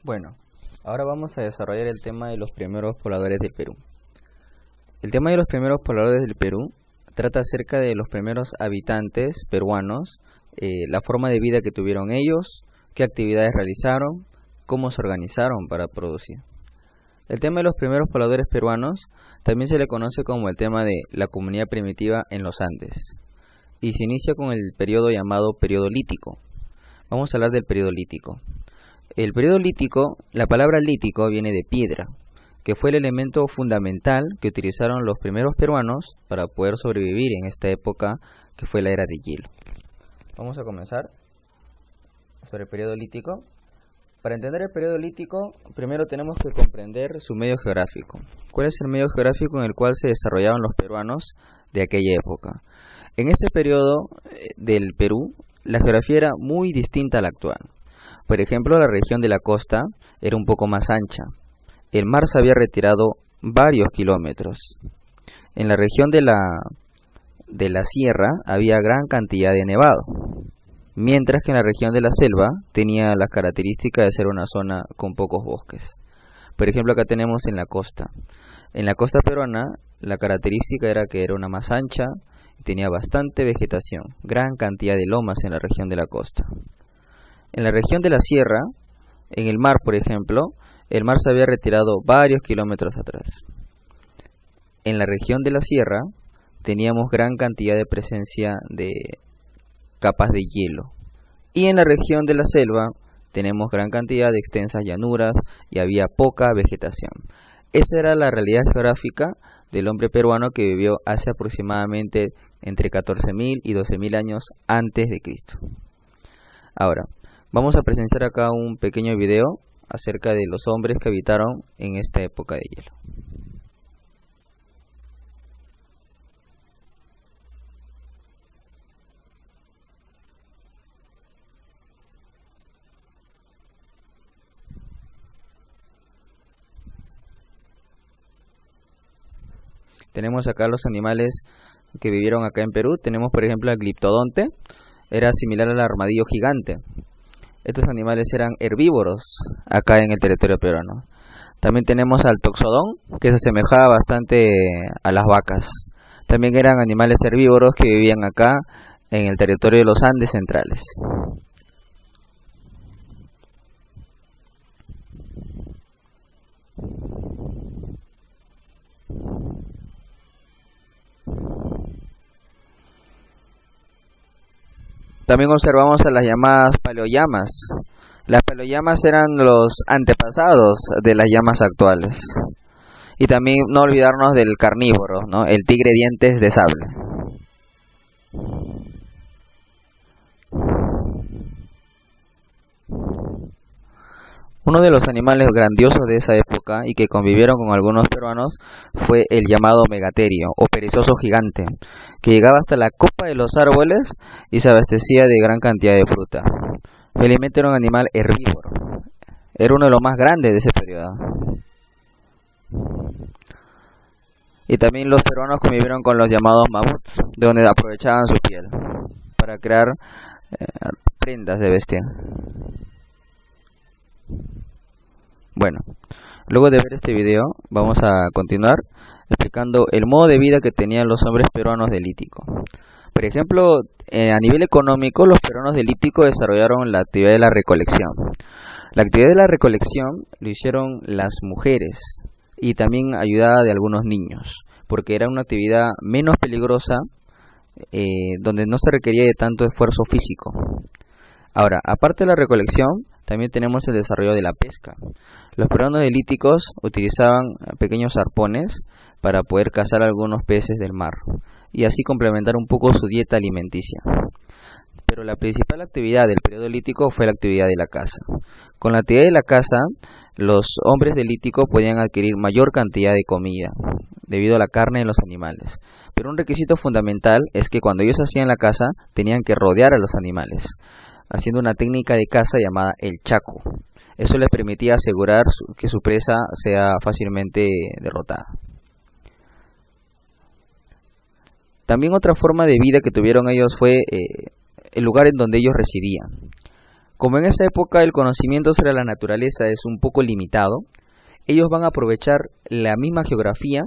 Bueno, ahora vamos a desarrollar el tema de los primeros pobladores del Perú. El tema de los primeros pobladores del Perú trata acerca de los primeros habitantes peruanos, la forma de vida que tuvieron ellos, qué actividades realizaron, cómo se organizaron para producir. El tema de los primeros pobladores peruanos también se le conoce como el tema de la comunidad primitiva en los Andes y se inicia con el periodo llamado periodo lítico. Vamos a hablar del periodo lítico. El periodo lítico, la palabra lítico viene de piedra, que fue el elemento fundamental que utilizaron los primeros peruanos para poder sobrevivir en esta época que fue la era de hielo. Vamos a comenzar sobre el periodo lítico. Para entender el periodo lítico, primero tenemos que comprender su medio geográfico. ¿Cuál es el medio geográfico en el cual se desarrollaban los peruanos de aquella época? En ese periodo del Perú, la geografía era muy distinta a la actual. Por ejemplo, la región de la costa era un poco más ancha. El mar se había retirado varios kilómetros. En la región de la sierra había gran cantidad de nevado, mientras que en la región de la selva tenía las características de ser una zona con pocos bosques. Por ejemplo, acá tenemos en la costa. En la costa peruana, la característica era que era una más ancha y tenía bastante vegetación, gran cantidad de lomas en la región de la costa. En la región de la sierra, en el mar, por ejemplo, el mar se había retirado varios kilómetros atrás. En la región de la sierra teníamos gran cantidad de presencia de capas de hielo. Y en la región de la selva tenemos gran cantidad de extensas llanuras y había poca vegetación. Esa era la realidad geográfica del hombre peruano que vivió hace aproximadamente entre 14.000 y 12.000 años antes de Cristo. Ahora, vamos a presenciar acá un pequeño video acerca de los hombres que habitaron en esta época de hielo. Tenemos acá los animales que vivieron acá en Perú. Tenemos por ejemplo al gliptodonte, era similar al armadillo gigante. Estos animales eran herbívoros acá en el territorio peruano. También tenemos al toxodón, que se asemejaba bastante a las vacas. También eran animales herbívoros que vivían acá en el territorio de los Andes centrales. También observamos a las llamadas paleollamas. Las paleollamas eran los antepasados de las llamas actuales. Y también no olvidarnos del carnívoro, ¿no? El tigre dientes de sable. Uno de los animales grandiosos de esa época y que convivieron con algunos peruanos fue el llamado megaterio o perezoso gigante, que llegaba hasta la copa de los árboles y se abastecía de gran cantidad de fruta. Felizmente era un animal herbívoro. Era uno de los más grandes de ese periodo. Y también los peruanos convivieron con los llamados mamuts, de donde aprovechaban su piel para crear prendas de vestir. Bueno, luego de ver este video vamos a continuar explicando el modo de vida que tenían los hombres peruanos del Lítico. Por ejemplo, a nivel económico, los peruanos del Lítico desarrollaron la actividad de la recolección. La actividad de la recolección lo hicieron las mujeres y también ayudada de algunos niños, porque era una actividad menos peligrosa, donde no se requería de tanto esfuerzo físico. Ahora, aparte de la recolección, también tenemos el desarrollo de la pesca. Los peruanos líticos utilizaban pequeños arpones para poder cazar algunos peces del mar y así complementar un poco su dieta alimenticia. Pero la principal actividad del periodo lítico fue la actividad de la caza. Con la actividad de la caza, los hombres del Lítico podían adquirir mayor cantidad de comida debido a la carne de los animales. Pero un requisito fundamental es que cuando ellos hacían la caza tenían que rodear a los animales, haciendo una técnica de caza llamada el chaco. Eso les permitía asegurar que su presa sea fácilmente derrotada. También otra forma de vida que tuvieron ellos fue el lugar en donde ellos residían. Como en esa época el conocimiento sobre la naturaleza es un poco limitado, ellos van a aprovechar la misma geografía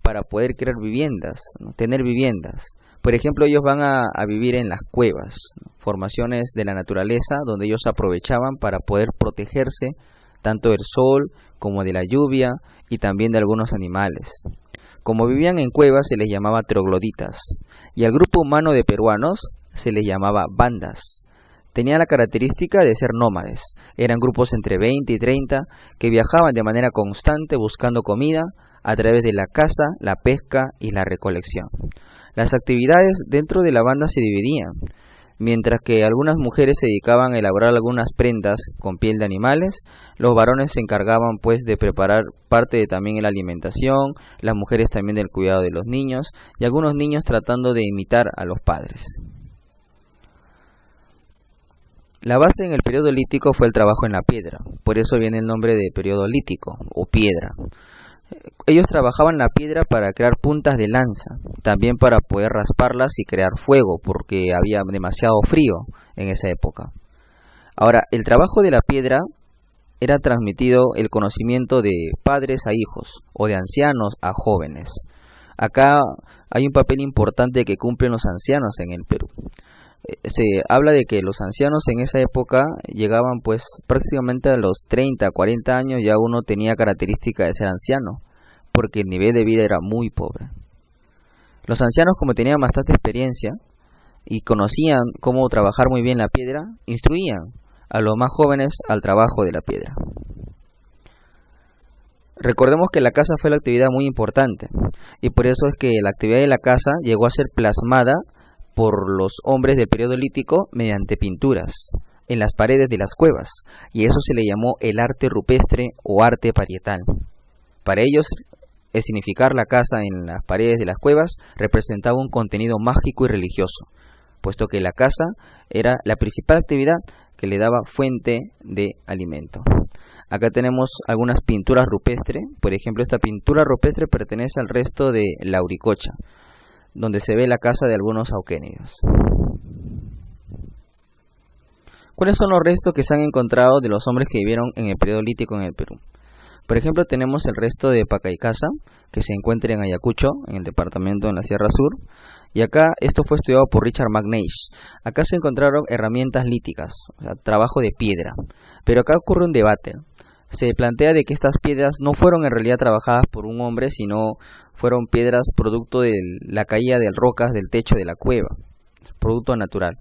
para poder crear viviendas, ¿no? Tener viviendas. Por ejemplo, ellos van a vivir en las cuevas, ¿no? Formaciones de la naturaleza donde ellos aprovechaban para poder protegerse tanto del sol como de la lluvia y también de algunos animales. Como vivían en cuevas se les llamaba trogloditas y al grupo humano de peruanos se les llamaba bandas. Tenía la característica de ser nómades. Eran grupos entre 20 y 30 que viajaban de manera constante buscando comida a través de la caza, la pesca y la recolección. Las actividades dentro de la banda se dividían. Mientras que algunas mujeres se dedicaban a elaborar algunas prendas con piel de animales, los varones se encargaban pues de preparar parte de también la alimentación, las mujeres también del cuidado de los niños y algunos niños tratando de imitar a los padres. La base en el periodo lítico fue el trabajo en la piedra, por eso viene el nombre de periodo lítico o piedra. Ellos trabajaban la piedra para crear puntas de lanza, también para poder rasparlas y crear fuego, porque había demasiado frío en esa época. Ahora, el trabajo de la piedra era transmitido el conocimiento de padres a hijos o de ancianos a jóvenes. Acá hay un papel importante que cumplen los ancianos en el Perú. Se habla de que los ancianos en esa época llegaban pues prácticamente a los 30, 40 años, ya uno tenía característica de ser anciano, porque el nivel de vida era muy pobre. Los ancianos, como tenían bastante experiencia y conocían cómo trabajar muy bien la piedra, instruían a los más jóvenes al trabajo de la piedra. Recordemos que la caza fue la actividad muy importante y por eso es que la actividad de la caza llegó a ser plasmada por los hombres del periodo lítico mediante pinturas en las paredes de las cuevas, y eso se le llamó el arte rupestre o arte parietal. Para ellos, el significar la caza en las paredes de las cuevas representaba un contenido mágico y religioso, puesto que la caza era la principal actividad que le daba fuente de alimento. Acá tenemos algunas pinturas rupestres. Por ejemplo, esta pintura rupestre pertenece al resto de Lauricocha, donde se ve la casa de algunos auquénidos. ¿Cuáles son los restos que se han encontrado de los hombres que vivieron en el periodo lítico en el Perú? Por ejemplo, tenemos el resto de Pacaycasa, que se encuentra en Ayacucho, en el departamento de la Sierra Sur. Y acá esto fue estudiado por Richard McNeish. Acá se encontraron herramientas líticas, o sea, trabajo de piedra. Pero acá ocurre un debate. Se plantea de que estas piedras no fueron en realidad trabajadas por un hombre, sino fueron piedras producto de la caída de rocas del techo de la cueva, producto natural.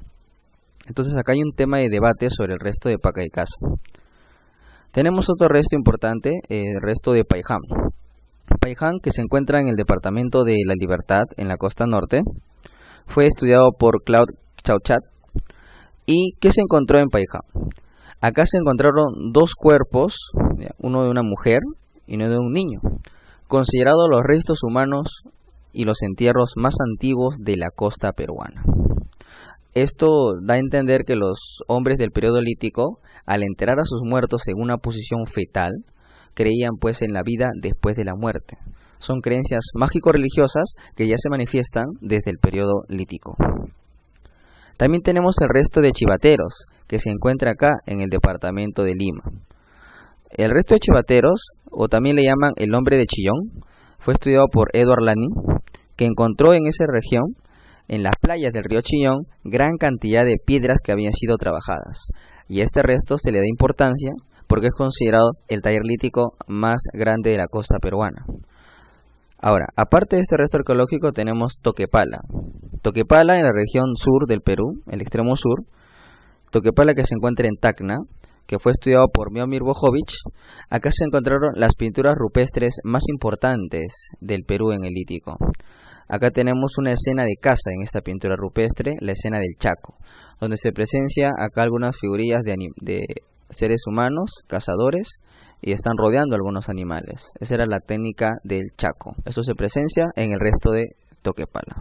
Entonces acá hay un tema de debate sobre el resto de Pacaycasa. Tenemos otro resto importante, el resto de Paiján. Paiján, que se encuentra en el departamento de La Libertad, en la costa norte, fue estudiado por Claude Chauchat. ¿Y qué se encontró en Paiján? Acá se encontraron dos cuerpos, uno de una mujer y uno de un niño, considerados los restos humanos y los entierros más antiguos de la costa peruana. Esto da a entender que los hombres del periodo lítico, al enterrar a sus muertos en una posición fetal, creían pues en la vida después de la muerte. Son creencias mágico-religiosas que ya se manifiestan desde el periodo lítico. También tenemos el resto de chivateros, que se encuentra acá en el departamento de Lima. El resto de chivateros, o también le llaman el hombre de Chillón, fue estudiado por Edward Lani, que encontró en esa región, en las playas del río Chillón, gran cantidad de piedras que habían sido trabajadas. Y a este resto se le da importancia porque es considerado el taller lítico más grande de la costa peruana. Ahora, aparte de este resto arqueológico, tenemos Toquepala. Toquepala en la región sur del Perú, el extremo sur. Toquepala que se encuentra en Tacna, que fue estudiado por Miomir Bojovic. Acá se encontraron las pinturas rupestres más importantes del Perú en el lítico. Acá tenemos una escena de caza en esta pintura rupestre, la escena del Chaco, donde se presencia acá algunas figurillas de seres humanos, cazadores, y están rodeando algunos animales. Esa era la técnica del Chaco. Eso se presencia en el resto de Toquepala.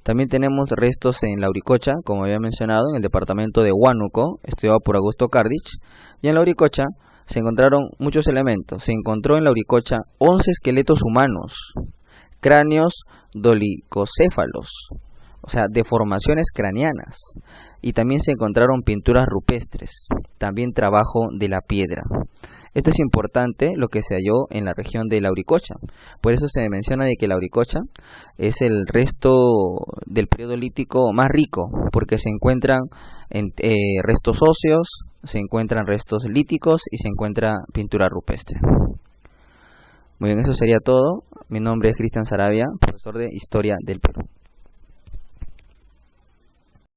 También tenemos restos en Lauricocha, como había mencionado, en el departamento de Huánuco, estudiado por Augusto Cardich, y en Lauricocha se encontraron muchos elementos. Se encontró en Lauricocha 11 esqueletos humanos, cráneos dolicocéfalos, o sea, deformaciones craneanas. Y también se encontraron pinturas rupestres, también trabajo de la piedra. Esto es importante, lo que se halló en la región de Lauricocha. Por eso se menciona de que Lauricocha es el resto del periodo lítico más rico, porque se encuentran restos óseos, se encuentran restos líticos y se encuentra pintura rupestre. Muy bien, eso sería todo. Mi nombre es Cristian Saravia, profesor de Historia del Perú.